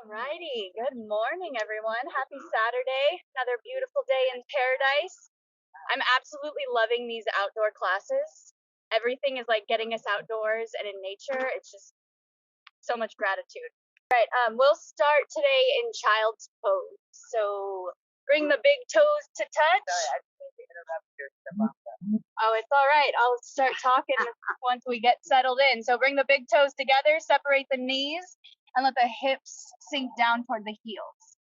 Alrighty, good morning everyone. Happy Saturday. Another beautiful day in paradise. I'm absolutely loving these outdoor classes. Everything is like getting us outdoors and in nature. It's just so much gratitude. Alright, we'll start today in child's pose. So bring the big toes to touch. Sorry, I just need to interrupt your step. Oh, it's alright. I'll start talking once we get settled in. So bring the big toes together, separate the knees, and let the hips sink down toward the heels.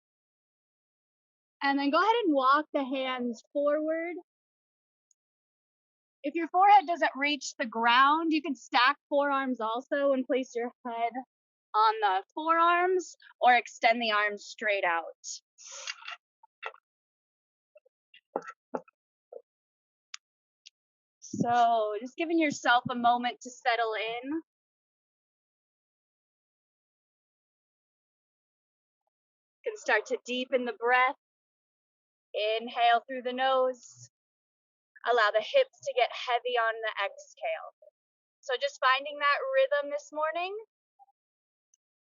And then go ahead and walk the hands forward. If your forehead doesn't reach the ground, you can stack forearms also and place your head on the forearms or extend the arms straight out. So just giving yourself a moment to settle in. You can start to deepen the breath. Inhale through the nose. Allow the hips to get heavy on the exhale. So just finding that rhythm this morning.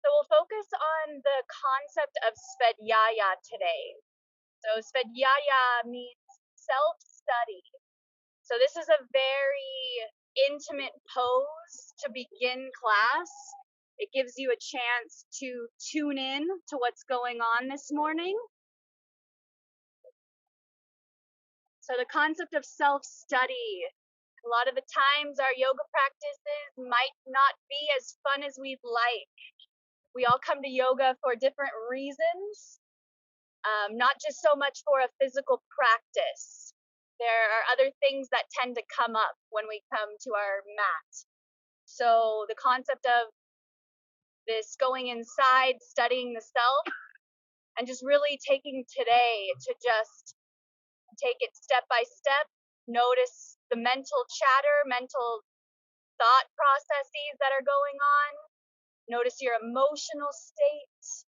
So we'll focus on the concept of Svadhyaya today. So Svadhyaya means self-study. So this is a very intimate pose to begin class. It gives you a chance to tune in to what's going on this morning. So the concept of self-study. A lot of the times our yoga practices might not be as fun as we'd like. We all come to yoga for different reasons, not just so much for a physical practice. There are other things that tend to come up when we come to our mat. So the concept of this going inside, studying the self, and just really taking today to just take it step by step, notice the mental chatter, mental thought processes that are going on, notice your emotional state,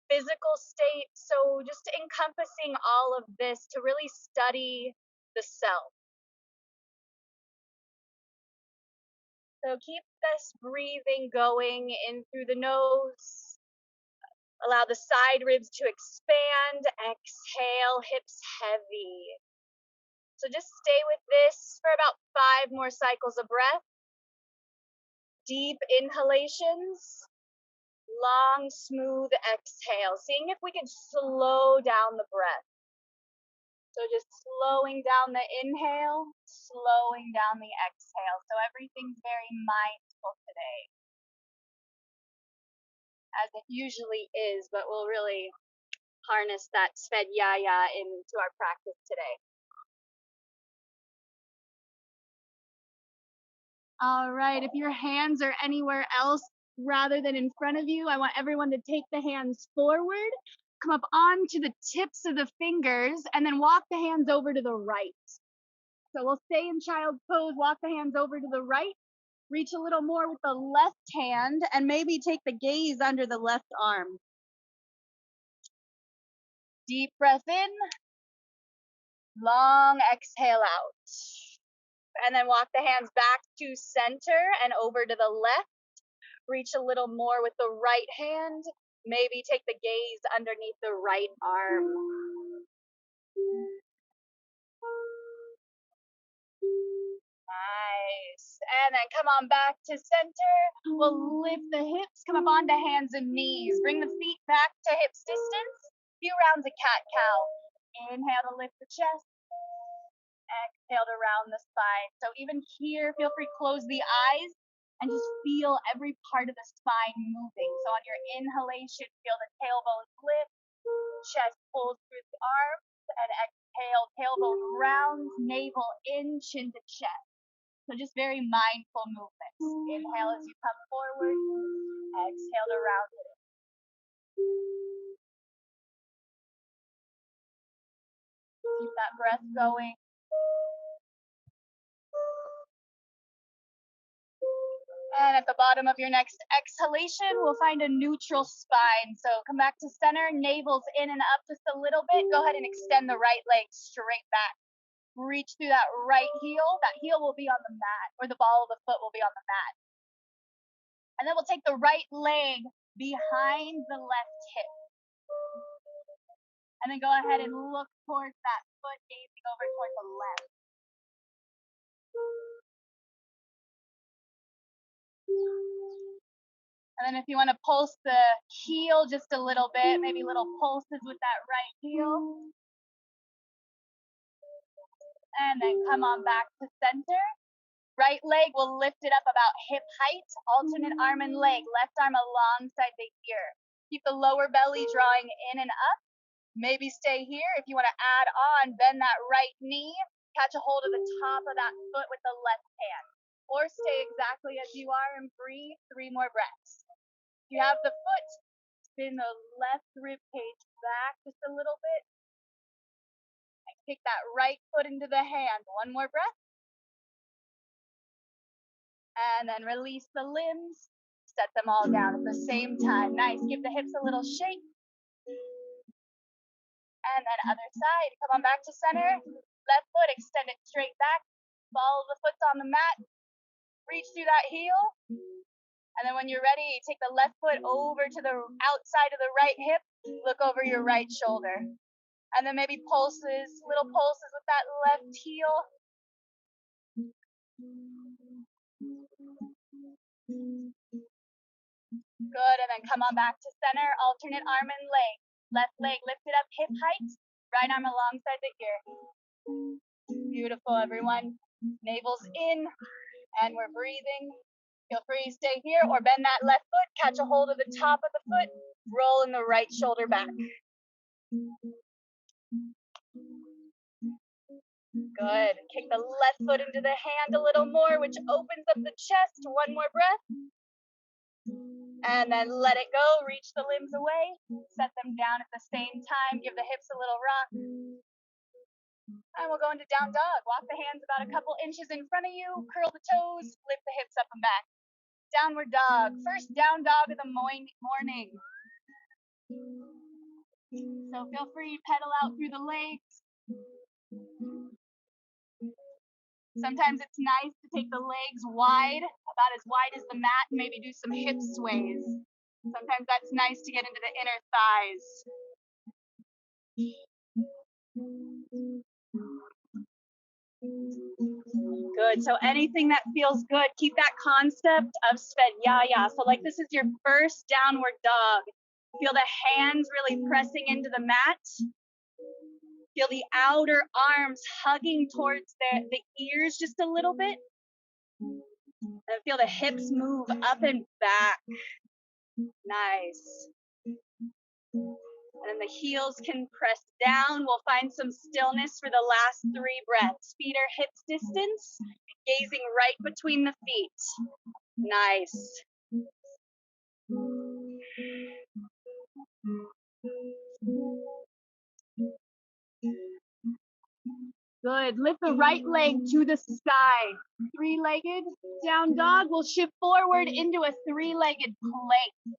physical state. So just encompassing all of this to really study the self. So keep this breathing going in through the nose. Allow the side ribs to expand. Exhale, hips heavy. So just stay with this for about 5 more cycles of breath. Deep inhalations. Long, smooth exhale. Seeing if we can slow down the breath. So just slowing down the inhale, slowing down the exhale. So everything's very mindful today, as it usually is, but we'll really harness that Svadhyaya into our practice today. All right, if your hands are anywhere else rather than in front of you, I want everyone to take the hands forward, come up onto the tips of the fingers, and then walk the hands over to the right. So we'll stay in child's pose, walk the hands over to the right, reach a little more with the left hand, and maybe take the gaze under the left arm. Deep breath in, long exhale out. And then walk the hands back to center and over to the left. Reach a little more with the right hand. Maybe take the gaze underneath the right arm. Nice. And then come on back to center. We'll lift the hips, come up onto hands and knees. Bring the feet back to hips distance. Few rounds of cat-cow. Inhale to lift the chest. Exhale to round the spine. So even here, feel free to close the eyes and just feel every part of the spine moving. So on your inhalation, feel the tailbone lift, chest pulls through the arms, and exhale, tailbone rounds, navel in, chin to chest. So just very mindful movements. Inhale as you come forward, exhale to round it in. Keep that breath going. And at the bottom of your next exhalation, we'll find a neutral spine. So come back to center, navel's in and up just a little bit. Go ahead and extend the right leg straight back. Reach through that right heel. That heel will be on the mat, or the ball of the foot will be on the mat. And then we'll take the right leg behind the left hip. And then go ahead and look towards that foot, gazing over towards the left. And then if you want to pulse the heel just a little bit, maybe little pulses with that right heel. And then come on back to center. Right leg will lift it up about hip height, alternate arm and leg, left arm alongside the ear. Keep the lower belly drawing in and up. Maybe stay here. If you want to add on, bend that right knee, catch a hold of the top of that foot with the left hand. Or stay exactly as you are and breathe 3 more breaths. If you have the foot, spin the left rib cage back just a little bit. And kick that right foot into the hand. 1 more breath. And then release the limbs. Set them all down at the same time. Nice. Give the hips a little shake. And then other side. Come on back to center. Left foot, extend it straight back. Follow the foot on the mat. Reach through that heel. And then when you're ready, take the left foot over to the outside of the right hip. Look over your right shoulder. And then maybe pulses, little pulses with that left heel. Good, and then come on back to center, alternate arm and leg. Left leg lifted up hip height, right arm alongside the ear. Beautiful, everyone. Navel's in, and we're breathing. Feel free to stay here or bend that left foot, catch a hold of the top of the foot, roll in the right shoulder back. Good. Kick the left foot into the hand a little more, which opens up the chest. 1 more breath. And then let it go. Reach the limbs away. Set them down at the same time. Give the hips a little rock. And we'll go into down dog. Walk the hands about a couple inches in front of you. Curl the toes. Lift the hips up and back. Downward dog. First down dog of the morning. So feel free to pedal out through the legs. Sometimes it's nice to take the legs wide, about as wide as the mat, and maybe do some hip sways. Sometimes that's nice to get into the inner thighs. Good, so anything that feels good, keep that concept of Svadhyaya. So like this is your first downward dog. Feel the hands really pressing into the mat. Feel the outer arms hugging towards the ears just a little bit. And feel the hips move up and back. Nice. And the heels can press down. We'll find some stillness for the last 3 breaths. Feet are hips distance, gazing right between the feet. Nice. Good. Lift the right leg to the sky. 3-legged down dog. We'll shift forward into a 3-legged plank.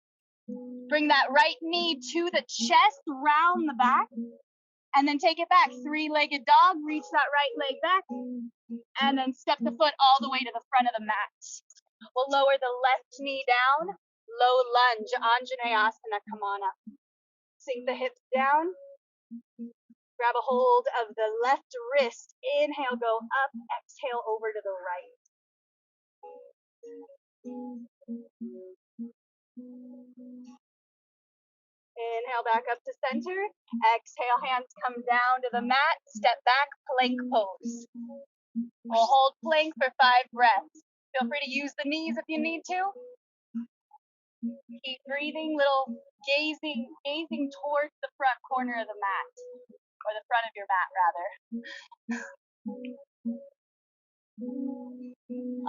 Bring that right knee to the chest, round the back, and then take it back. 3-legged dog. Reach that right leg back, and then step the foot all the way to the front of the mat. We'll lower the left knee down. Low lunge, Anjaneyasana. Come on up. Sink the hips down. Grab a hold of the left wrist. Inhale, go up. Exhale, over to the right. Inhale, back up to center. Exhale, hands come down to the mat. Step back, plank pose. We'll hold plank for 5 breaths. Feel free to use the knees if you need to. Keep breathing, little gazing towards the front corner of the mat. Or the front of your mat, rather.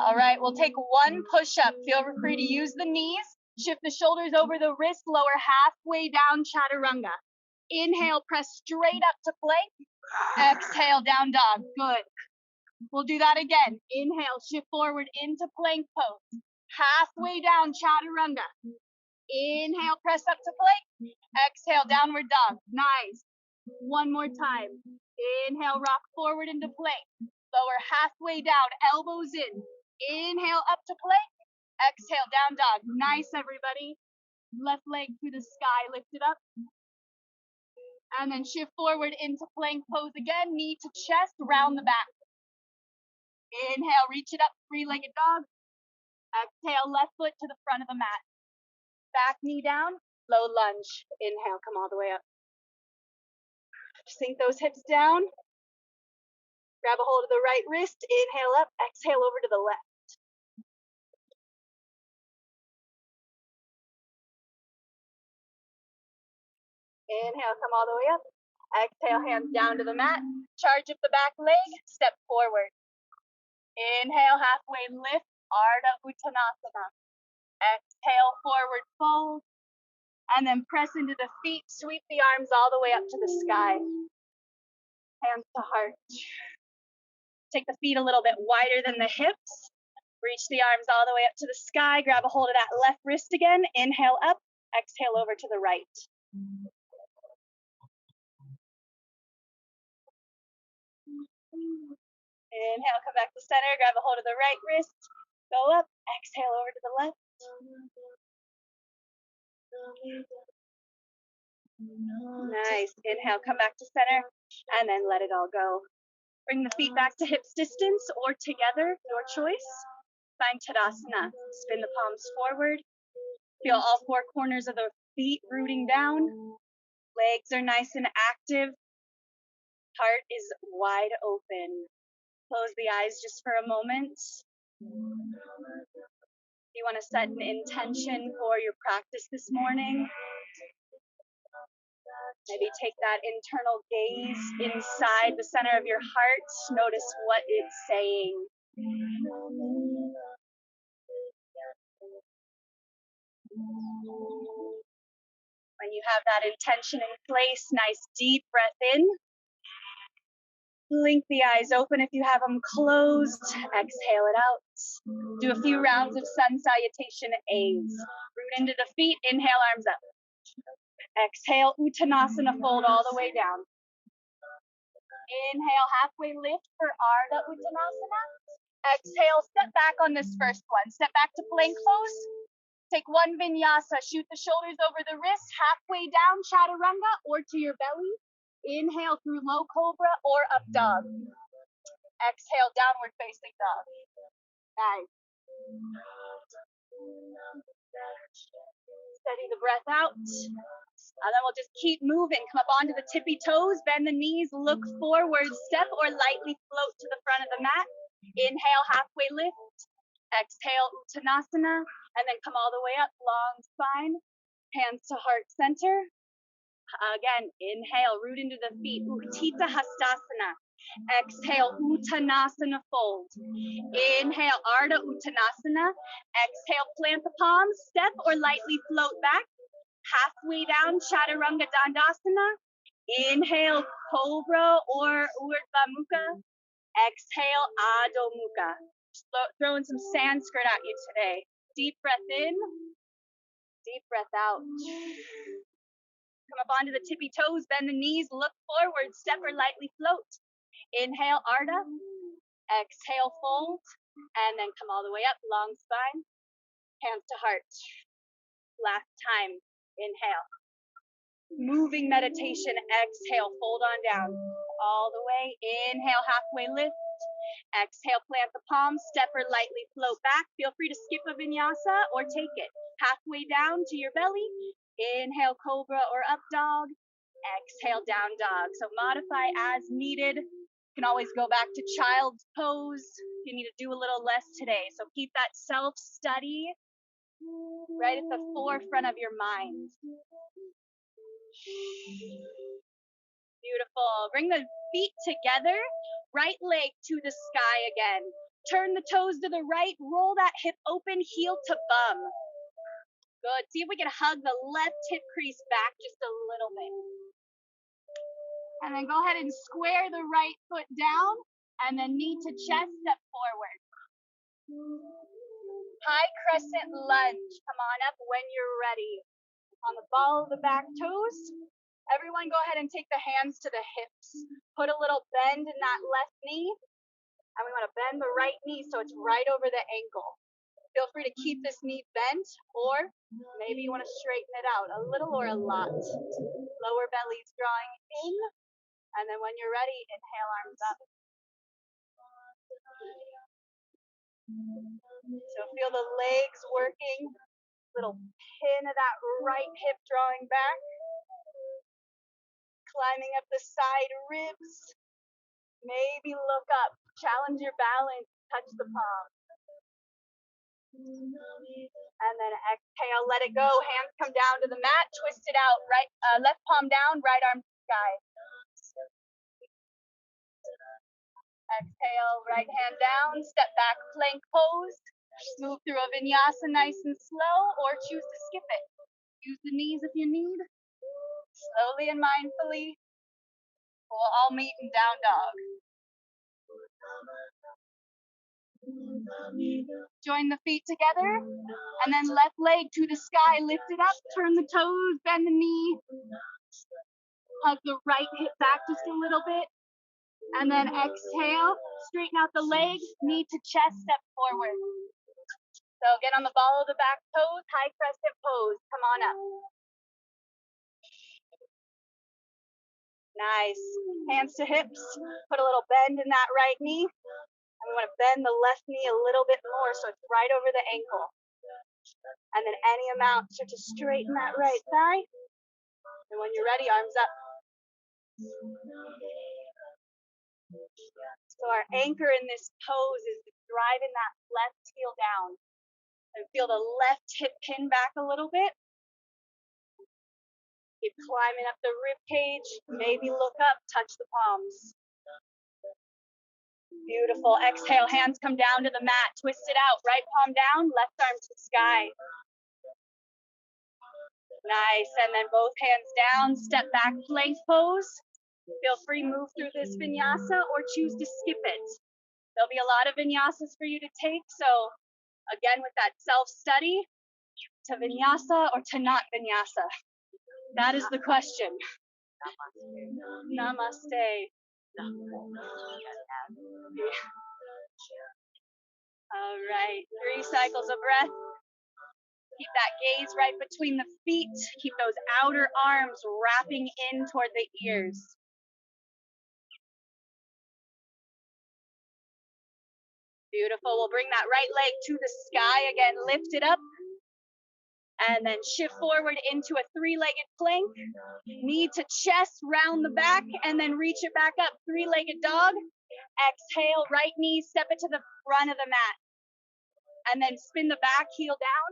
All right, we'll take 1 push-up. Feel free to use the knees. Shift the shoulders over the wrist, lower halfway down, chaturanga. Inhale, press straight up to plank. Exhale, down dog. Good. We'll do that again. Inhale, shift forward into plank pose. Halfway down, chaturanga. Inhale, press up to plank. Exhale, downward dog. Nice. 1 more time. Inhale, rock forward into plank. Lower halfway down, elbows in. Inhale, up to plank. Exhale, down dog. Nice, everybody. Left leg to the sky, lift it up. And then shift forward into plank pose again, knee to chest, round the back. Inhale, reach it up, three-legged dog. Exhale, left foot to the front of the mat. Back knee down, low lunge. Inhale, come all the way up. Sink those hips down. Grab a hold of the right wrist, inhale up, exhale over to the left. Inhale, come all the way up. Exhale, hands down to the mat. Charge up the back leg, step forward. Inhale, halfway lift, Artachandrasana. Exhale, forward fold. And then press into the feet, sweep the arms all the way up to the sky. Hands to heart. Take the feet a little bit wider than the hips. Reach the arms all the way up to the sky. Grab a hold of that left wrist again. Inhale up, exhale over to the right. Inhale, come back to center, grab a hold of the right wrist, go up, exhale over to the left. Nice. Inhale, come back to center, and then let it all go. Bring the feet back to hips distance or together, your choice. Find Tadasana. Spin the palms forward. Feel all four corners of the feet rooting down. Legs are nice and active. Heart is wide open. Close the eyes just for a moment. You want to set an intention for your practice this morning. Maybe take that internal gaze inside the center of your heart. Notice what it's saying. When you have that intention in place, nice deep breath in. Blink the eyes open if you have them closed. Exhale it out. Do a few rounds of sun salutation A's. Root into the feet. Inhale, arms up. Exhale, Uttanasana, fold all the way down. Inhale, halfway lift for Ardha Uttanasana. Exhale, step back on this first one. Step back to plank pose. Take one vinyasa. Shoot the shoulders over the wrist, halfway down, chaturanga, or to your belly. Inhale through low cobra or up dog. Exhale, downward facing dog. Nice. Steady the breath out. And then we'll just keep moving. Come up onto the tippy toes, bend the knees, look forward, step or lightly float to the front of the mat. Inhale, halfway lift. Exhale, Uttanasana. And then come all the way up, long spine. Hands to heart center. Again, inhale, root into the feet. Uttita Hastasana. Exhale, Uttanasana fold. Inhale, Ardha Uttanasana. Exhale, plant the palms, step or lightly float back. Halfway down, Chaturanga Dandasana. Inhale, Cobra or Urdhva Mukha. Exhale, Adho Mukha. Throwing some Sanskrit at you today. Deep breath in, deep breath out. Come up onto the tippy toes, bend the knees, look forward, step or lightly float. Inhale, Ardha. Exhale, fold. And then come all the way up, long spine. Hands to heart. Last time. Inhale. Moving meditation. Exhale, fold on down. All the way. Inhale, halfway lift. Exhale, plant the palms, step or lightly float back. Feel free to skip a vinyasa or take it. Halfway down to your belly. Inhale, cobra or up dog. Exhale, down dog. So modify as needed. You can always go back to child's pose if you need to do a little less today. So keep that self-study right at the forefront of your mind. Beautiful. Bring the feet together. Right leg to the sky again. Turn the toes to the right. Roll that hip open, heel to bum. Good. See if we can hug the left hip crease back just a little bit. And then go ahead and square the right foot down. And then knee to chest, step forward. High crescent lunge. Come on up when you're ready. On the ball of the back toes. Everyone go ahead and take the hands to the hips. Put a little bend in that left knee. And we want to bend the right knee so it's right over the ankle. Feel free to keep this knee bent, or maybe you want to straighten it out a little or a lot. Lower belly's drawing in, and then when you're ready, inhale, arms up. So feel the legs working, little pin of that right hip drawing back, climbing up the side ribs. Maybe look up, challenge your balance, touch the palm. And then exhale, let it go. Hands come down to the mat, twist it out. Right, left palm down, right arm to the sky. Exhale, right hand down, step back, plank pose. Move through a vinyasa nice and slow, or choose to skip it. Use the knees if you need. Slowly and mindfully, we'll all meet in down dog. Join the feet together, and then left leg to the sky, lift it up, turn the toes, bend the knee. Hug the right hip back just a little bit, and then exhale, straighten out the leg, knee to chest, step forward. So get on the ball of the back toes, high crescent pose, come on up. Nice. Hands to hips. Put a little bend in that right knee. And we want to bend the left knee a little bit more so it's right over the ankle. And then any amount, start to straighten that right thigh. And when you're ready, arms up. So our anchor in this pose is driving that left heel down. And feel the left hip pin back a little bit. Keep climbing up the rib cage. Maybe look up, touch the palms. Beautiful. Exhale, hands come down to the mat. Twist it out. Right palm down, left arm to the sky. Nice. And then both hands down. Step back, plank pose. Feel free, move through this vinyasa or choose to skip it. There'll be a lot of vinyasas for you to take. So again, with that self-study, to vinyasa or to not vinyasa. That is the question. Namaste. All right, 3 cycles of breath. Keep that gaze right between the feet. Keep those outer arms wrapping in toward the ears. Beautiful. We'll bring that right leg to the sky again. Lift it up. And then shift forward into a 3-legged plank. Knee to chest, round the back, and then reach it back up. 3-legged dog. Exhale, right knee, step it to the front of the mat. And then spin the back heel down.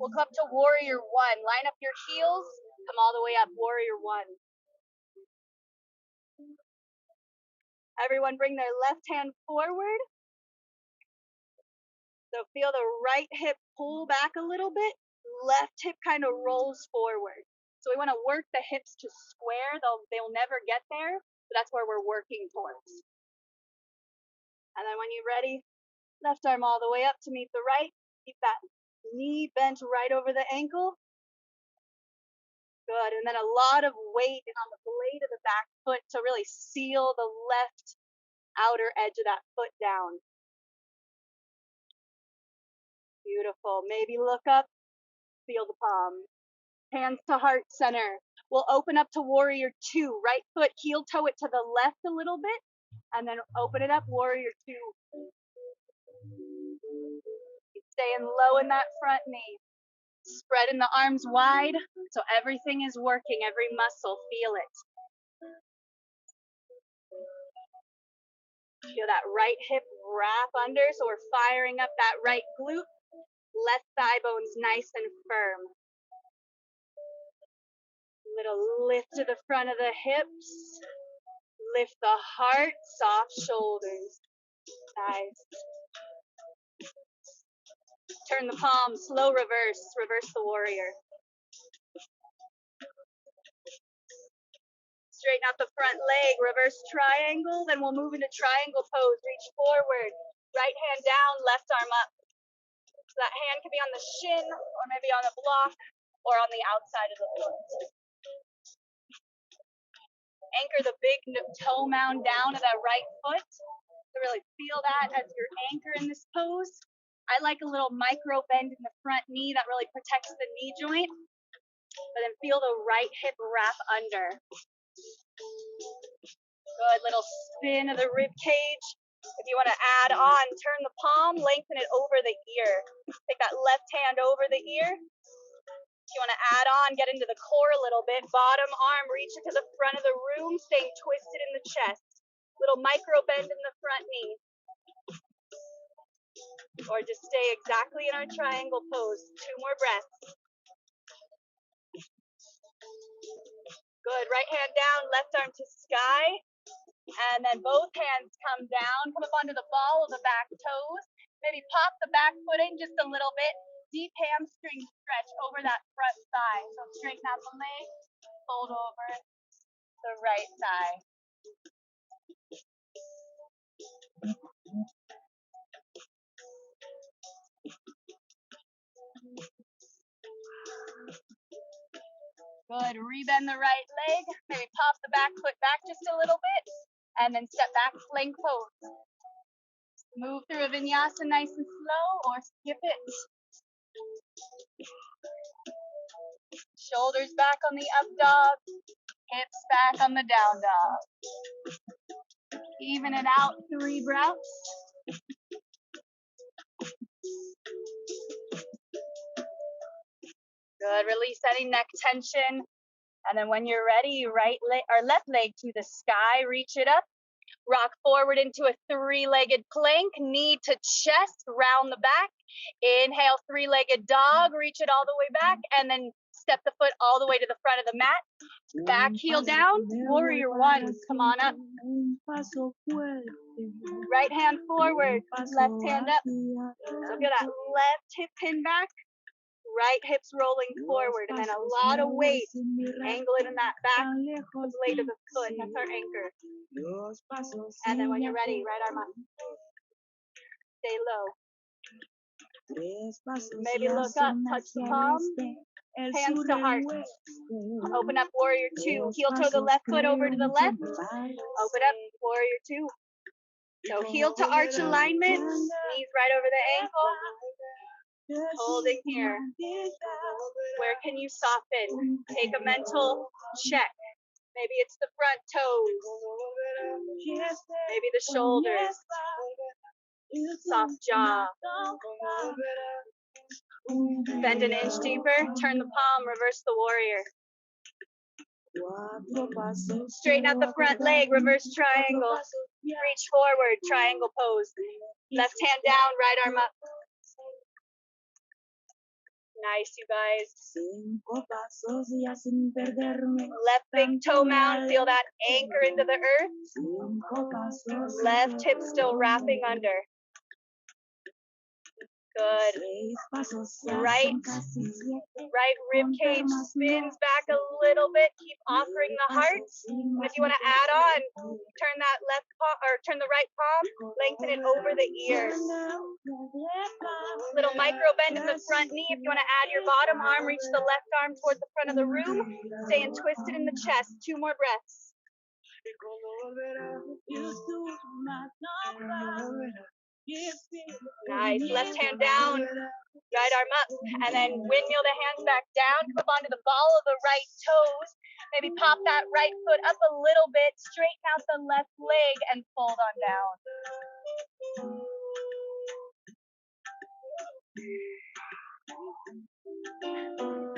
We'll come to warrior 1. Line up your heels. Come all the way up, warrior 1. Everyone bring their left hand forward. So feel the right hip pull back a little bit. Left hip kind of rolls forward. So we want to work the hips to square. They'll never get there. So that's where we're working towards. And then when you're ready, left arm all the way up to meet the right. Keep that knee bent right over the ankle. Good. And then a lot of weight is on the blade of the back foot to really seal the left outer edge of that foot down. Beautiful. Maybe look up, feel the palm. Hands to heart center. We'll open up to warrior 2. Right foot, heel toe it to the left a little bit, and then open it up, warrior 2. Keep staying low in that front knee. Spreading the arms wide, so everything is working, every muscle, feel it. Feel that right hip wrap under, so we're firing up that right glute. Left thigh bone's nice and firm. Little lift to the front of the hips. Lift the heart, soft shoulders. Nice. Turn the palms, slow reverse. Reverse the warrior. Straighten out the front leg, reverse triangle. Then we'll move into triangle pose. Reach forward. Right hand down, left arm up. So that hand can be on the shin, or maybe on a block, or on the outside of the foot. Anchor the big toe mound down of that right foot to really feel that as your anchor in this pose. I like a little micro bend in the front knee that really protects the knee joint, but then feel the right hip wrap under. Good, little spin of the rib cage. If you want to add on, turn the palm, lengthen it over the ear. Take that left hand over the ear. If you want to add on, get into the core a little bit. Bottom arm, reach it to the front of the room, staying twisted in the chest. Little micro bend in the front knee. Or just stay exactly in our triangle pose. 2 more breaths. Good, right hand down, left arm to sky. And then both hands come down, come up onto the ball of the back toes. Maybe pop the back foot in just a little bit. Deep hamstring stretch over that front thigh. So straighten out the leg, fold over the right thigh. Good, rebend the right leg. Maybe pop the back foot back just a little bit. And then step back, plank pose. Move through a vinyasa nice and slow or skip it. Shoulders back on the up dog, hips back on the down dog. Even it out, 3 breaths. Good, release any neck tension. And then when you're ready, right leg or left leg to the sky, reach it up. Rock forward into a 3-legged plank, knee to chest, round the back. Inhale, 3-legged dog, reach it all the way back, and then step the foot all the way to the front of the mat. Back heel down, warrior 1, come on up. Right hand forward, left hand up. So feel that left hip pin back, right hips rolling forward, and then a lot of weight. Angle it in that back, the blade of the foot, that's our anchor. And then when you're ready, right arm up. Stay low. Maybe look up, touch the palm, hands to heart. Open up, warrior 2. Heel toe the left foot over to the left. Open up, warrior 2. So heel to arch alignment, knees right over the ankle. Holding here. Where can you soften? Take a mental check. Maybe it's the front toes. Maybe the shoulders. Soft jaw. Bend an inch deeper. Turn the palm. Reverse the warrior. Straighten out the front leg. Reverse triangle. Reach forward. Triangle pose. Left hand down. Right arm up. Nice, you guys. Left big toe mound, feel that anchor into the earth. Left hip still wrapping under. Good. Right rib cage spins back a little bit. Keep offering the heart. And if you want to add on, turn that left palm or turn the right palm, lengthen it over the ear. Little micro bend in the front knee. If you want to add your bottom arm, reach the left arm toward the front of the room. Staying twisted in the chest. 2 more breaths. Nice. Left hand down, right arm up, and then windmill the hands back down. Come up onto the ball of the right toes. Maybe pop that right foot up a little bit. Straighten out the left leg and fold on down.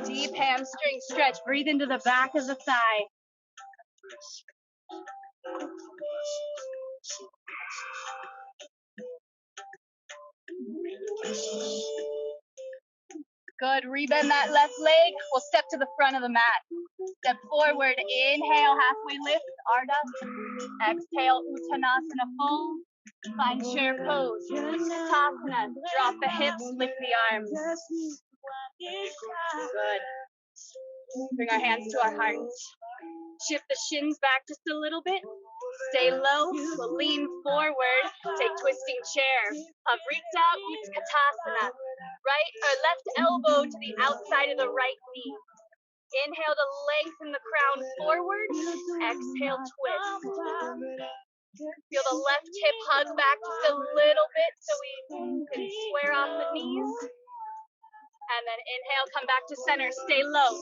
Deep hamstring stretch. Breathe into the back of the thigh. Good, rebend that left leg. We'll step to the front of the mat. Step forward, inhale, halfway lift, Ardha. Exhale, Uttanasana fold. Find chair pose. Tadasana, drop the hips, lift the arms. Good. Bring our hands to our hearts. Shift the shins back just a little bit. Stay low. We'll lean forward. Take twisting chair. Avrita Utkatasana. Right or left elbow to the outside of the right knee. Inhale to lengthen the crown forward. Exhale, twist. Feel the left hip hug back just a little bit so we can square off the knees. And then inhale, come back to center, stay low.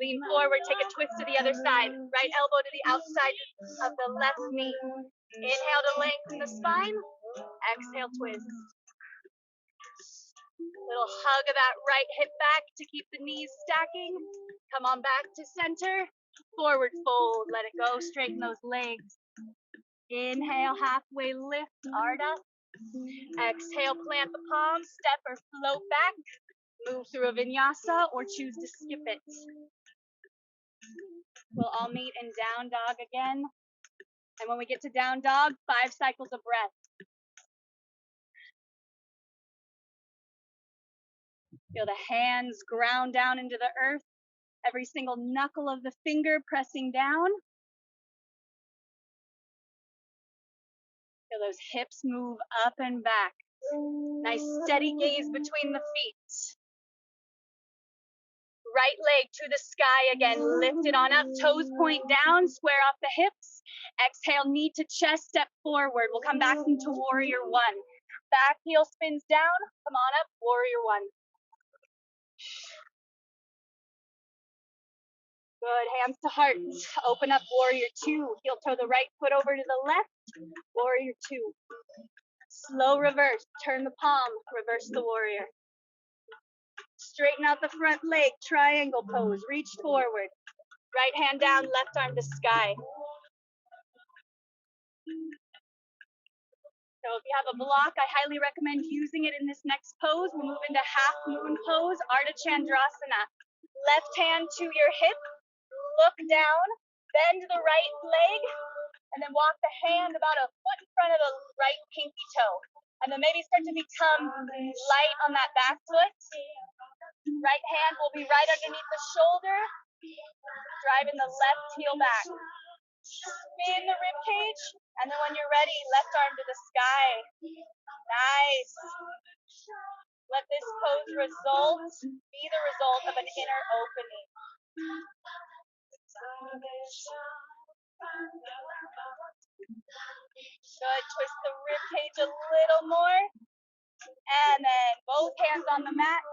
Lean forward, take a twist to the other side. Right elbow to the outside of the left knee. Inhale to lengthen the spine. Exhale, twist. Little hug of that right hip back to keep the knees stacking. Come on back to center. Forward fold, let it go. Straighten those legs. Inhale, halfway lift, Ardha. Exhale, plant the palms, step or float back. Move through a vinyasa or choose to skip it. We'll all meet in down dog again. And when we get to down dog, 5 cycles of breath. Feel the hands ground down into the earth. Every single knuckle of the finger pressing down. Feel those hips move up and back. Nice steady gaze between the feet. Right leg to the sky again. Lift it on up. Toes point down. Square off the hips. Exhale, knee to chest. Step forward. We'll come back into warrior one. Back heel spins down. Come on up. Warrior one. Good. Hands to heart. Open up warrior two. Heel toe the right foot over to the left. Warrior two. Slow reverse. Turn the palm. Reverse the warrior. Straighten out the front leg. Triangle pose. Reach forward. Right hand down. Left arm to sky. So if you have a block, I highly recommend using it in this next pose. We'll move into half moon pose, Artachandrasana. Left hand to your hip, look down, bend the right leg, and then walk the hand about a foot in front of the right pinky toe. And then maybe start to become light on that back foot. Right hand will be right underneath the shoulder, driving the left heel back. Spin the rib cage, and then when you're ready, left arm to the sky. Nice. Let this pose be the result of an inner opening. Good. Twist the rib cage a little more, and then both hands on the mat.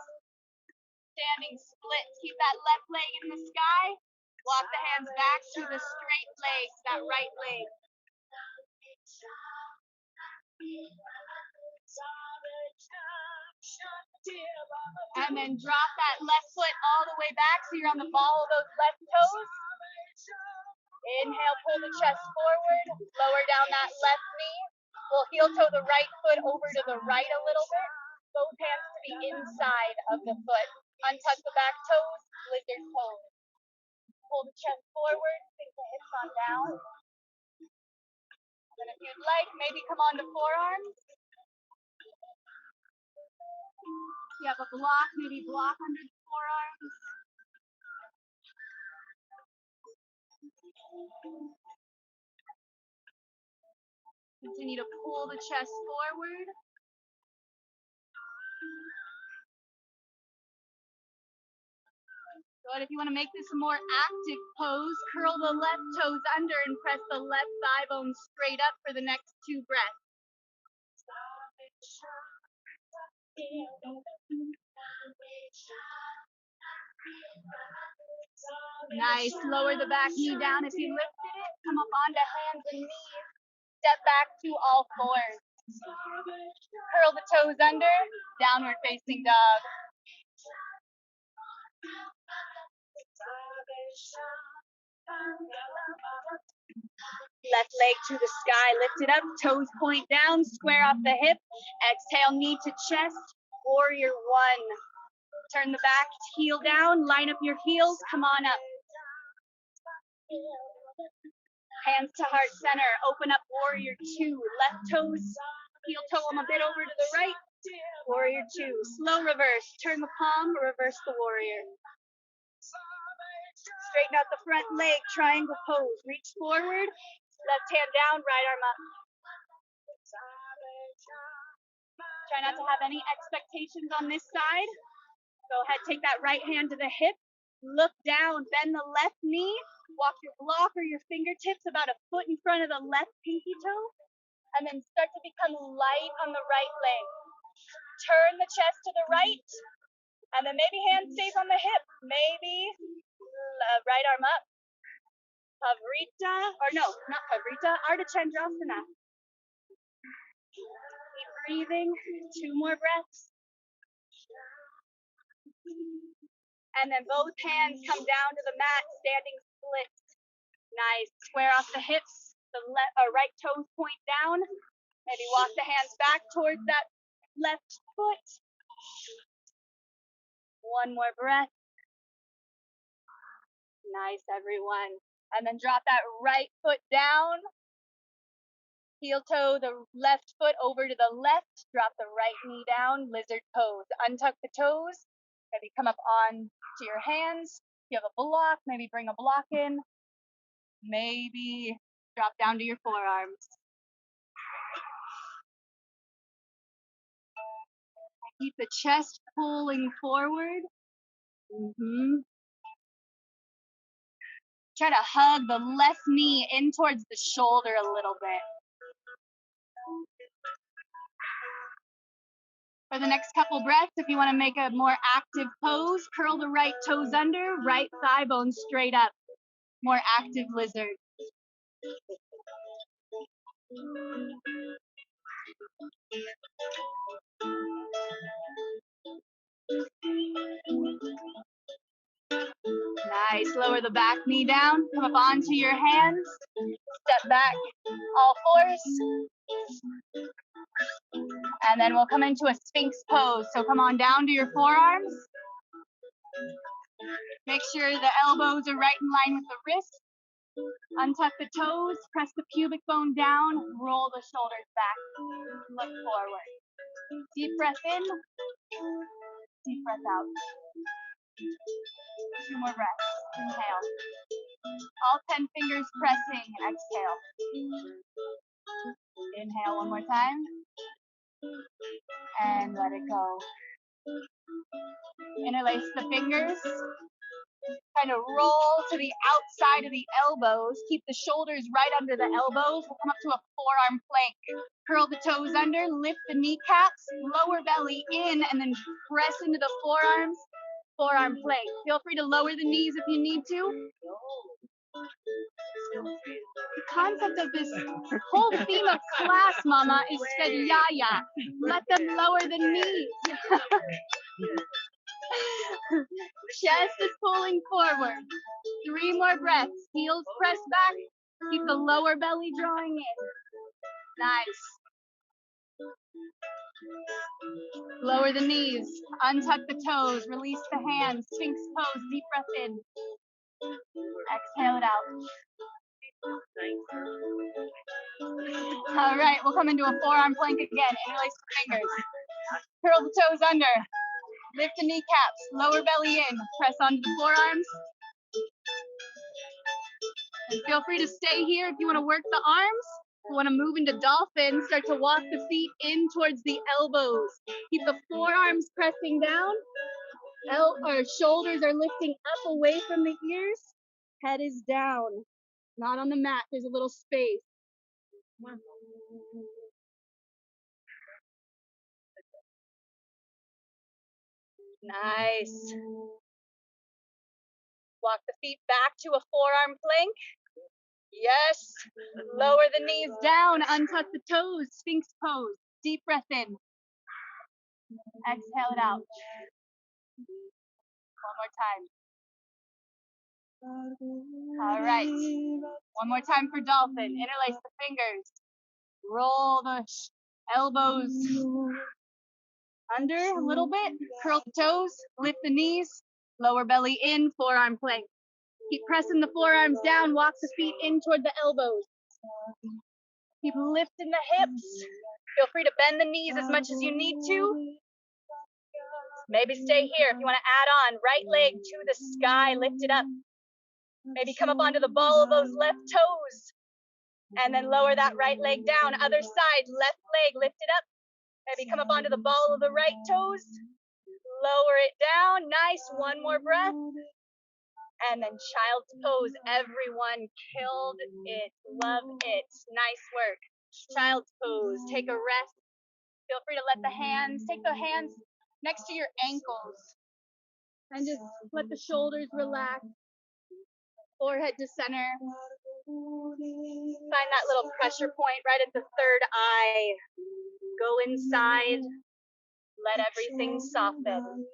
Standing split. Keep that left leg in the sky. Walk the hands back to the straight legs, that right leg. And then drop that left foot all the way back so you're on the ball of those left toes. Inhale, pull the chest forward. Lower down that left knee. We'll heel toe the right foot over to the right a little bit. Both hands to the inside of the foot. Untuck the back toes, lizard pose. Pull the chest forward, sink the hips on down. And if you'd like, maybe come onto forearms. If you have a block, maybe block under the forearms. Continue to pull the chest forward. Good. If you want to make this a more active pose, curl the left toes under and press the left thigh bone straight up for the next 2 breaths. Nice. Lower the back knee down if you lifted it. Come up onto hands and knees. Step back to all fours. Curl the toes under. Downward facing dog. Left leg to the sky, lift it up, toes point down, square off the hip. Exhale, knee to chest, warrior one. Turn the back heel down, line up your heels, come on up. Hands to heart center, open up warrior two. Left toes, heel toe them a bit over to the right. Warrior two, slow reverse, turn the palm, reverse the warrior. Straighten out the front leg, triangle pose. Reach forward, left hand down, right arm up. Try not to have any expectations on this side. Go ahead, take that right hand to the hip. Look down, bend the left knee, walk your block or your fingertips about a foot in front of the left pinky toe, and then start to become light on the right leg. Turn the chest to the right, and then maybe hand stays on the hip. Maybe right arm up. Pavrita, or no, not Pavrita, Artachandrasana. Keep breathing, 2 more breaths. And then both hands come down to the mat, standing split. Nice, square off the hips, the right toes point down. Maybe walk the hands back towards that left foot. 1 more breath. Nice, everyone. And then drop that right foot down. Heel toe the left foot over to the left. Drop the right knee down. Lizard pose. Untuck the toes. Maybe come up on to your hands. If you have a block, maybe bring a block in. Maybe drop down to your forearms. Keep the chest pulling forward. Try to hug the left knee in towards the shoulder a little bit. For the next couple breaths, if you want to make a more active pose, curl the right toes under, right thigh bone straight up. More active lizard. Nice. Lower the back knee down. Come up onto your hands. Step back, all fours. And then we'll come into a Sphinx Pose. So come on down to your forearms. Make sure the elbows are right in line with the wrists. Untuck the toes, press the pubic bone down, roll the shoulders back, look forward. Deep breath in, deep breath out. 2 more breaths. Inhale. All 10 fingers pressing, exhale. Inhale 1 more time. And let it go. Interlace the fingers. Kind of roll to the outside of the elbows. Keep the shoulders right under the elbows. We'll come up to a forearm plank. Curl the toes under, lift the kneecaps, lower belly in, and then press into the forearms. Forearm plank. Feel free to lower the knees if you need to. The concept of this whole theme of class, Mama, is Svadhyaya. Let them lower the knees. Chest is pulling forward. 3 more breaths. Heels press back. Keep the lower belly drawing in. Nice. Lower the knees. Untuck the toes. Release the hands. Sphinx pose. Deep breath in. Exhale it out. All right, we'll come into a forearm plank again. Interlace the fingers. Curl the toes under. Lift the kneecaps. Lower belly in. Press onto the forearms. And feel free to stay here if you want to work the arms. If you want to move into dolphin, start to walk the feet in towards the elbows. Keep the forearms pressing down. Shoulders are lifting up away from the ears. Head is down. Not on the mat. There's a little space. Nice. Walk the feet back to a forearm plank. Yes. Lower the knees down. Untuck the toes. Sphinx pose. Deep breath in. Exhale it out. 1 more time. All right. 1 more time for dolphin. Interlace the fingers. Roll the elbows under a little bit. Curl the toes. Lift the knees. Lower belly in. Forearm plank. Keep pressing the forearms down. Walk the feet in toward the elbows. Keep lifting the hips. Feel free to bend the knees as much as you need to. Maybe stay here if you want to add on. Right leg to the sky. Lift it up. Maybe come up onto the ball of those left toes. And then lower that right leg down. Other side. Left leg. Lift it up. Maybe come up onto the ball of the right toes. Lower it down. Nice. 1 more breath. And then Child's Pose. Everyone killed it. Love it. Nice work. Child's Pose. Take a rest. Feel free to let the hands, take the hands next to your ankles. And just let the shoulders relax. Forehead to center. Find that little pressure point right at the third eye. Go inside. Let everything soften.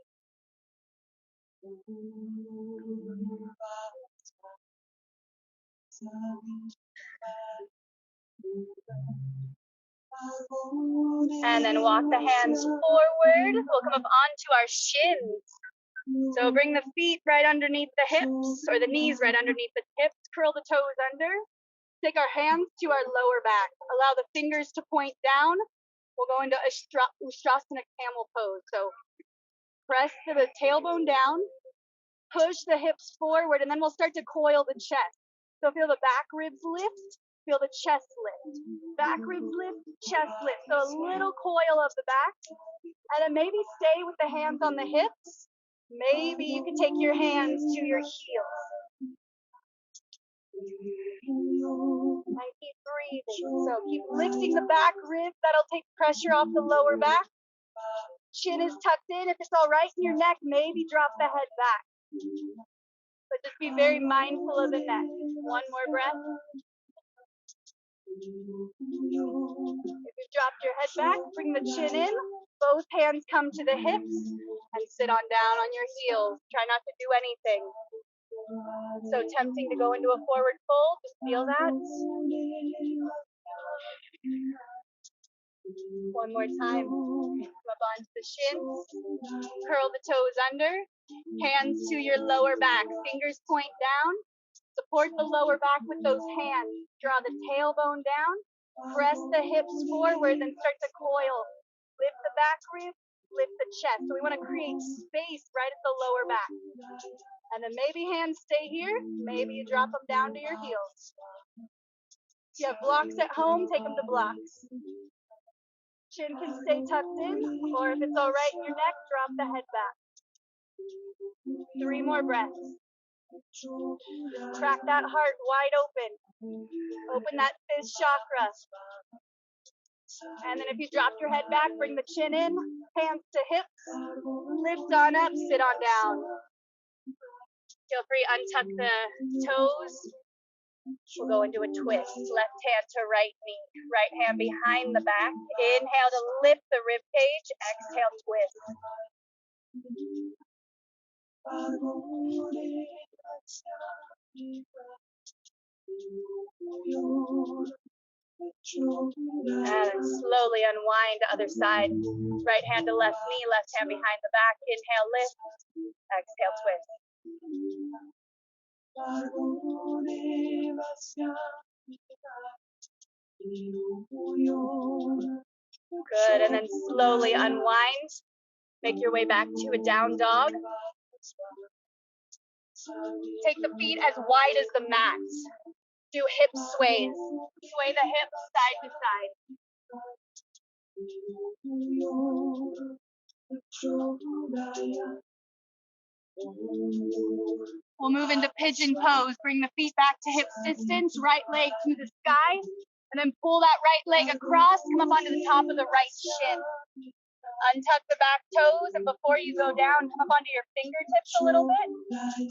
And then walk the hands forward. We'll come up onto our shins. So bring the feet right underneath the hips, or the knees right underneath the hips. Curl the toes under. Take our hands to our lower back. Allow the fingers to point down. We'll go into Ustrasana Camel Pose. So press the tailbone down. Push the hips forward, and then we'll start to coil the chest. So feel the back ribs lift, feel the chest lift. Back ribs lift, chest lift. So a little coil of the back. And then maybe stay with the hands on the hips. Maybe you can take your hands to your heels. And keep breathing. So keep lifting the back ribs. That'll take pressure off the lower back. Chin is tucked in. If it's all right in your neck, maybe drop the head back. But just be very mindful of the neck. One more breath. If you dropped your head back, bring the chin in. Both hands come to the hips and sit on down on your heels. Try not to do anything. So tempting to go into a forward fold. Just feel that. One more time. Come up onto the shins. Curl the toes under. Hands to your lower back. Fingers point down. Support the lower back with those hands. Draw the tailbone down. Press the hips forward and start to coil. Lift the back rib. Lift the chest. So we want to create space right at the lower back. And then maybe hands stay here. Maybe you drop them down to your heels. If you have blocks at home, take them to blocks. Chin can stay tucked in, or if it's all right in your neck, drop the head back. 3 more breaths. Crack that heart wide open. Open that fifth chakra. And then if you dropped your head back, bring the chin in, hands to hips, lift on up, sit on down. Feel free, untuck the toes. We'll go into a twist. Left hand to right knee. Right hand behind the back. Inhale to lift the rib cage. Exhale, twist. And slowly unwind to other side. Right hand to left knee, left hand behind the back. Inhale, lift. Exhale, twist. Good, and then slowly unwind. Make your way back to a down dog. Take the feet as wide as the mat. Do hip sways. Sway the hips side to side. We'll move into Pigeon Pose. Bring the feet back to hip distance. Right leg to the sky. And then pull that right leg across. Come up onto the top of the right shin. Untuck the back toes. And before you go down, come up onto your fingertips a little bit.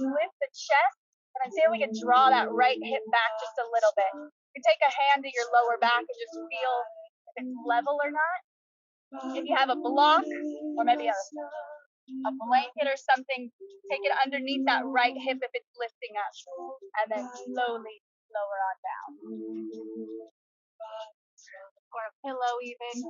Lift the chest. And then see if we can draw that right hip back just a little bit. You can take a hand to your lower back and just feel if it's level or not. If you have a block or maybe a blanket or something, take it underneath that right hip if it's lifting up. And then slowly lower on down. Or a pillow even.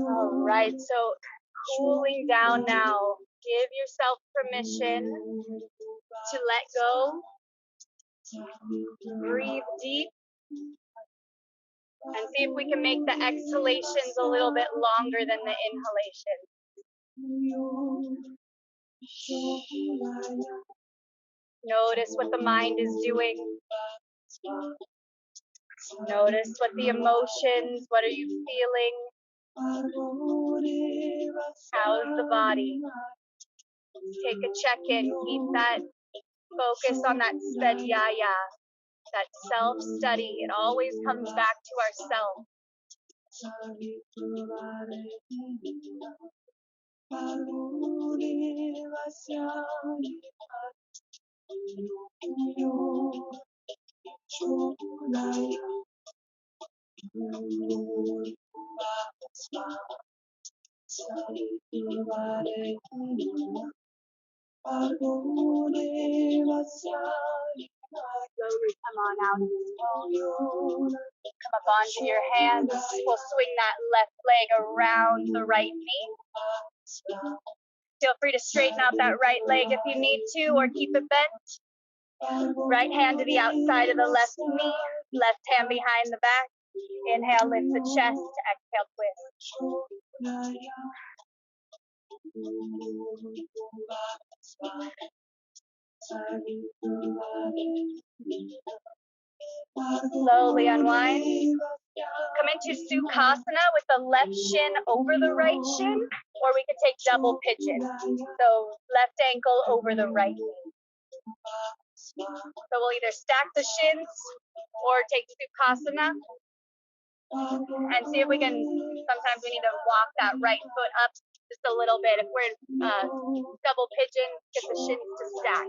All right, so cooling down now. Give yourself permission to let go. Breathe deep. And see if we can make the exhalations a little bit longer than the inhalation. Notice what the mind is doing. Notice what the emotions, what are you feeling? How's the body? Take a check-in, keep that focus on that Svadhyaya, that self-study. It always comes back to ourself. Slowly come on out of this pose. Come up onto your hands. We'll swing that left leg around the right knee. Feel free to straighten out that right leg if you need to, or keep it bent. Right hand to the outside of the left knee. Left hand behind the back. Inhale, lift the chest. Exhale, twist. Slowly unwind. Come into Sukhasana with the left shin over the right shin, or we could take double pigeon. So left ankle over the right knee. So we'll either stack the shins or take Sukhasana and see if we can, sometimes we need to walk that right foot up just a little bit. If we're double pigeon, get the shins to stack.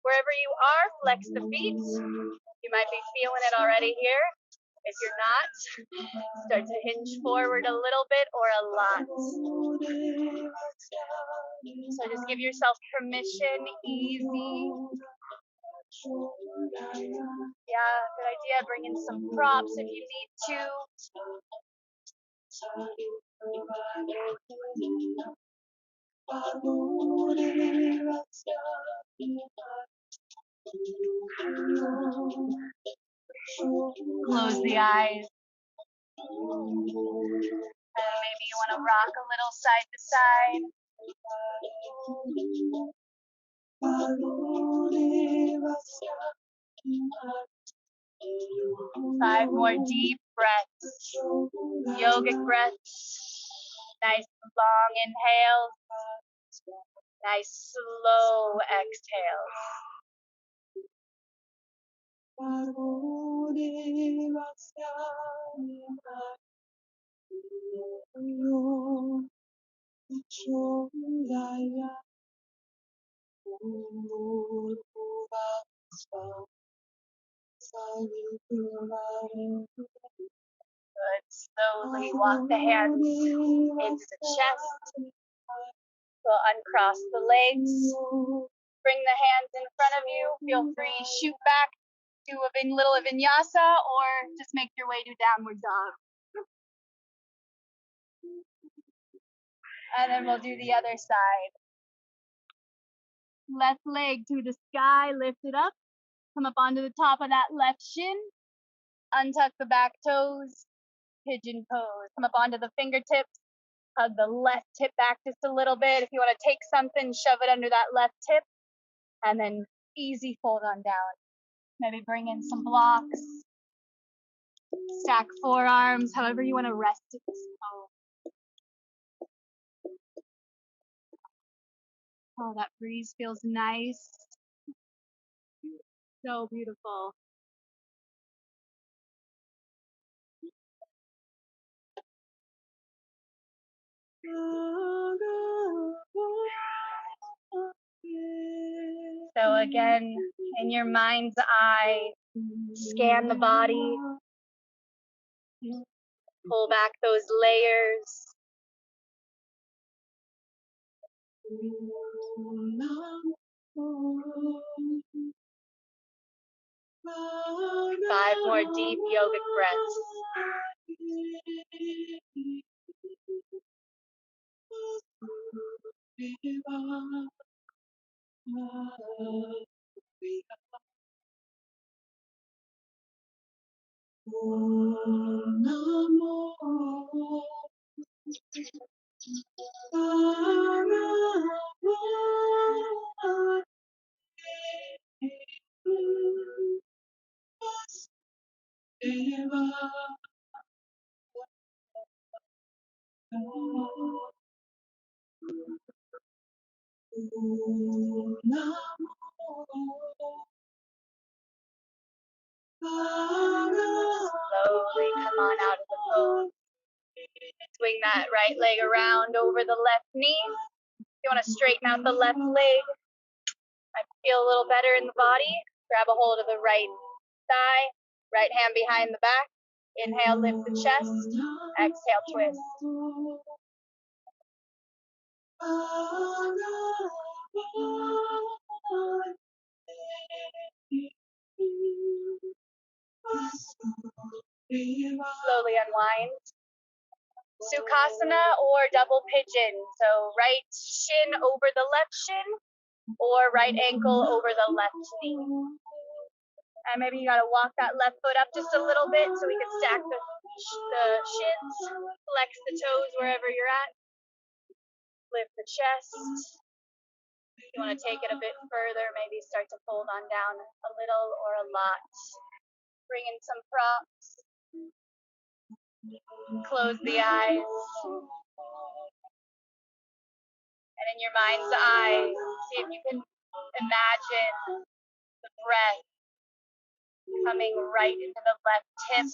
Wherever you are, flex the feet. You might be feeling it already here. If you're not, start to hinge forward a little bit or a lot. So just give yourself permission, easy. Yeah, good idea. Bring in some props if you need to. Close the eyes. And maybe you want to rock a little side to side. 5 more deep breaths. Yogic breaths. Nice long inhales. Nice slow exhales. Good. Slowly walk the hands into the chest. We'll uncross the legs. Bring the hands in front of you. Feel free, shoot back to a little vinyasa, or just make your way to downward dog. And then we'll do the other side. Left leg to the sky, lift it up. Come up onto the top of that left shin. Untuck the back toes. Pigeon pose. Come up onto the fingertips. Hug the left hip back just a little bit. If you want to take something, shove it under that left hip. And then easy fold on down. Maybe bring in some blocks. Stack forearms, however you want to rest at this pose. Oh, that breeze feels nice. So beautiful. So again, in your mind's eye, scan the body. Pull back those layers. Five more deep yogic breaths. Slowly come on out of the pose. Swing that right leg around over the left knee. You want to straighten out the left leg. I feel a little better in the body. Grab a hold of the right thigh. Right hand behind the back. Inhale, lift the chest. Exhale, twist. Slowly unwind. Sukhasana or double pigeon. So right shin over the left shin or right ankle over the left knee. And maybe you gotta walk that left foot up just a little bit so we can stack the shins, flex the toes wherever you're at. Lift the chest. If you want to take it a bit further, maybe start to fold on down a little or a lot. Bring in some props. Close the eyes. And in your mind's eye, see if you can imagine the breath coming right into the left hip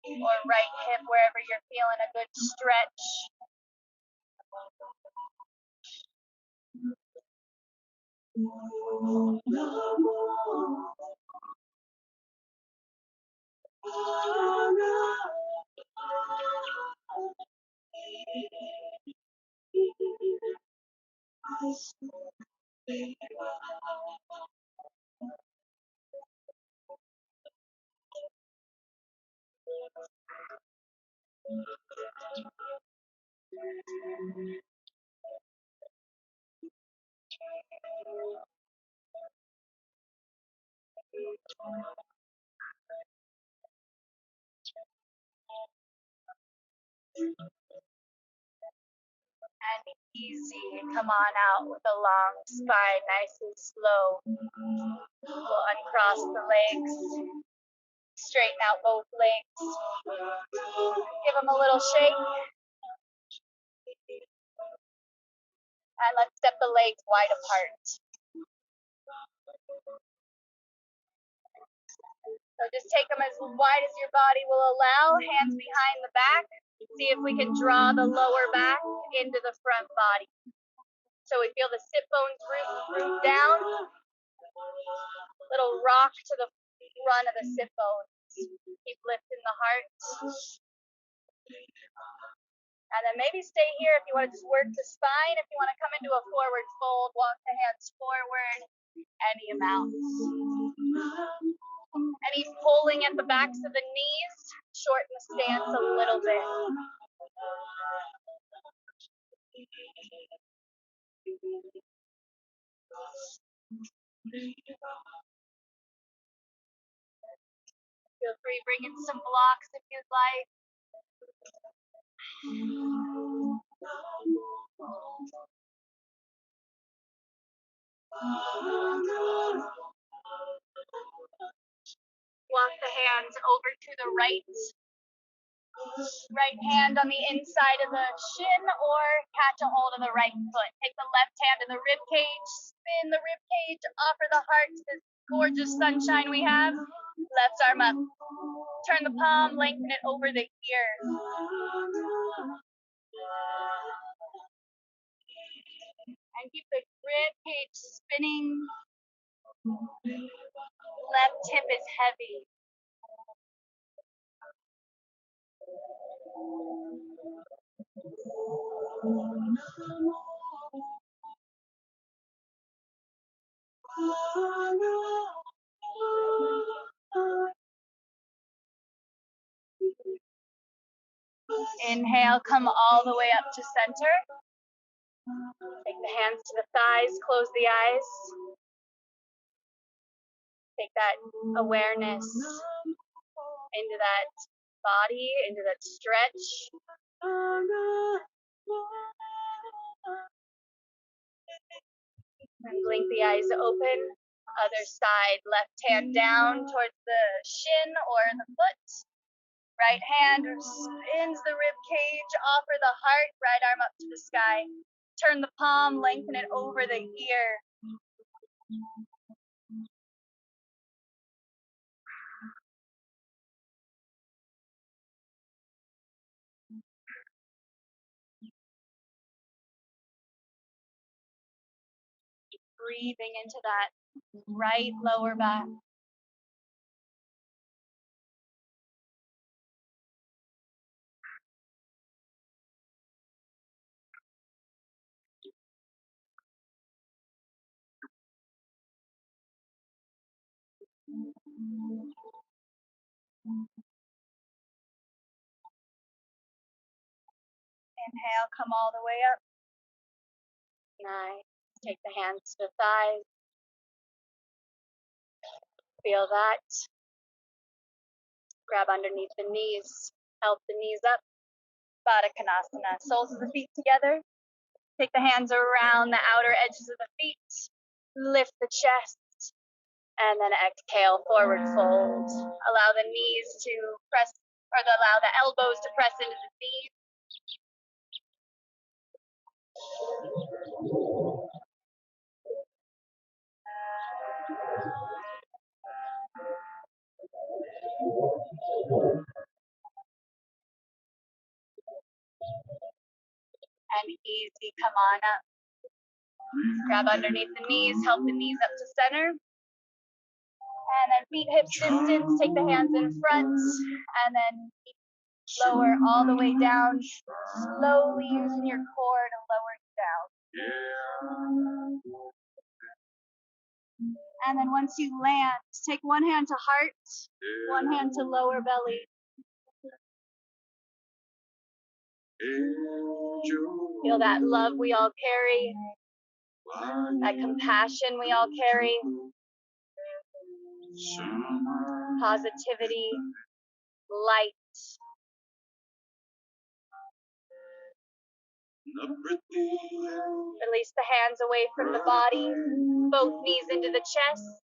or right hip, wherever you're feeling a good stretch. And easy, come on out with a long spine, nice and slow. We'll uncross the legs, straighten out both legs, give them a little shake, and let's step the legs wide apart. So just take them as wide as your body will allow, hands behind the back. See if we can draw the lower back into the front body. So we feel the sit bones root down. Little rock to the front of the sit bones. Keep lifting the heart. And then maybe stay here if you want to just work the spine. If you want to come into a forward fold, walk the hands forward. Any amount. Any pulling at the backs of the knees, shorten the stance a little bit. Feel free, bring in some blocks if you'd like. Walk the hands over to the right. Right hand on the inside of the shin or catch a hold of the right foot. Take the left hand to the rib cage, spin the rib cage, offer the heart to this gorgeous sunshine we have. Left arm up. Turn the palm, lengthen it over the ear. And keep the rib cage spinning. Left hip is heavy. Inhale, come all the way up to center. Take the hands to the thighs, close the eyes. Take that awareness into that body, into that stretch. And blink the eyes open. Other side, left hand down towards the shin or the foot. Right hand spins the rib cage, offer the heart, right arm up to the sky. Turn the palm, lengthen it over the ear. Breathing into that right lower back. Inhale, come all the way up. Nice. Take the hands to the thighs. Feel that. Grab underneath the knees. Help the knees up. Svadhyaya. Soles of the feet together. Take the hands around the outer edges of the feet. Lift the chest. And then exhale, forward fold. Allow the knees to press, or allow the elbows to press into the knees. And easy, come on up. Grab underneath the knees, help the knees up to center. And then feet hips distance, take the hands in front, and then lower all the way down. Slowly using your core to lower you down. And then once you land, take one hand to heart, one hand to lower belly. Feel that love we all carry, that compassion we all carry, positivity, light. Release the hands away from the body, both knees into the chest.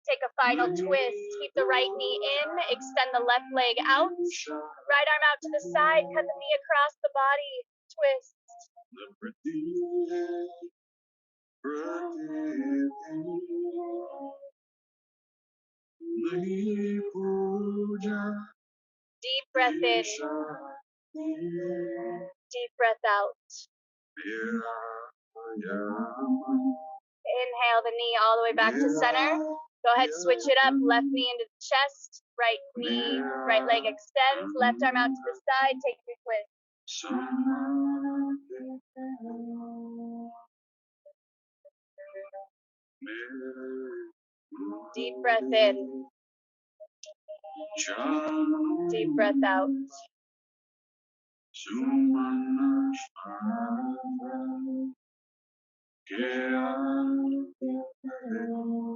Take a final twist. Keep the right knee in, extend the left leg out. Right arm out to the side, cut the knee across the body, twist. Deep breath in. Deep breath out. Inhale the knee all the way back to center. Go ahead, switch it up. Left knee into the chest. Right knee, right leg extends. Left arm out to the side. Take your twist. Deep breath in. Deep breath out.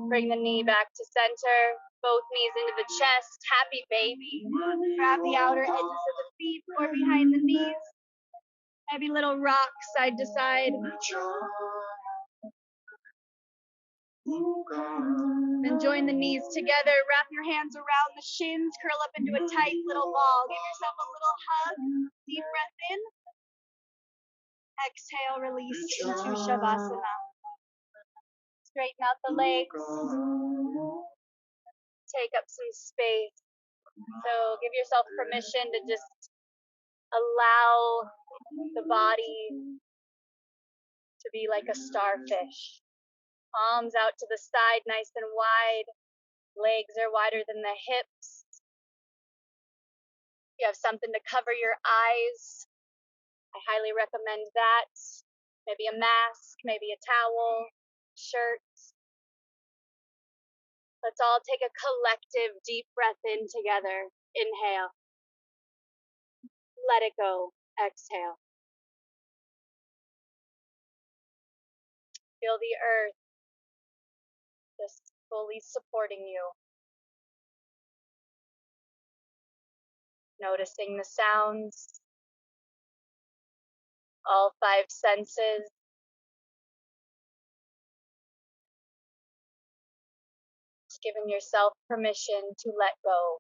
Bring the knee back to center. Both knees into the chest. Happy baby. Grab the outer edges of the feet or behind the knees. Maybe little rock side to side. Then join the knees together. Wrap your hands around the shins. Curl up into a tight little ball. Give yourself a little hug. Deep breath in. Exhale, release into Shavasana. Straighten out the legs. Take up some space. So give yourself permission to just allow the body to be like a starfish. Palms out to the side, nice and wide. Legs are wider than the hips. You have something to cover your eyes. I highly recommend that. Maybe a mask, maybe a towel, shirt. Let's all take a collective deep breath in together. Inhale. Let it go. Exhale. Feel the earth just fully supporting you. Noticing the sounds, all 5 senses. Just giving yourself permission to let go.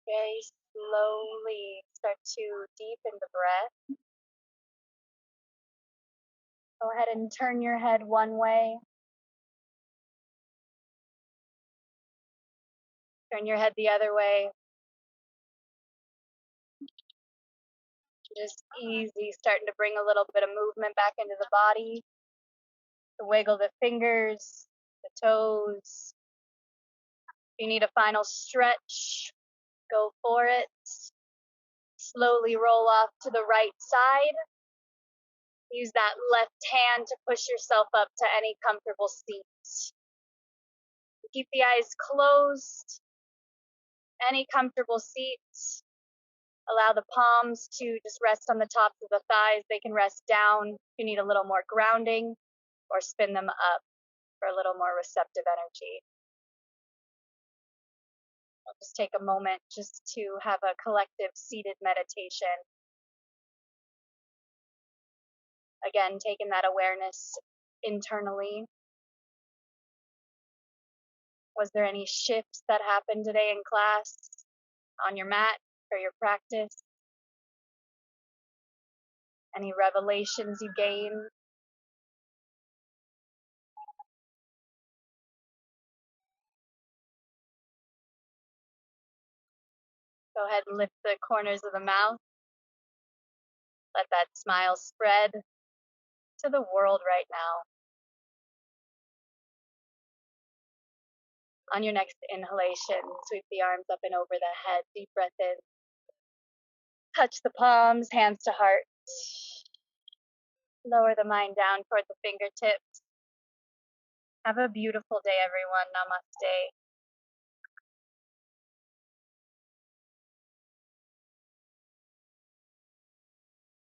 Very slowly start to deepen the breath. Go ahead and turn your head one way. Turn your head the other way. Just easy, starting to bring a little bit of movement back into the body. To wiggle the fingers, the toes. If you need a final stretch, go for it. Slowly roll off to the right side. Use that left hand to push yourself up to any comfortable seat. Keep the eyes closed. Any comfortable seat. Allow the palms to just rest on the tops of the thighs. They can rest down if you need a little more grounding, or spin them up for a little more receptive energy. I'll just take a moment just to have a collective seated meditation. Again, taking that awareness internally. Was there any shifts that happened today in class, on your mat, for your practice? Any revelations you gained? Go ahead and lift the corners of the mouth. Let that smile spread to the world right now. On your next inhalation, sweep the arms up and over the head. Deep breath in. Touch the palms, hands to heart. Lower the mind down toward the fingertips. Have a beautiful day, everyone. Namaste.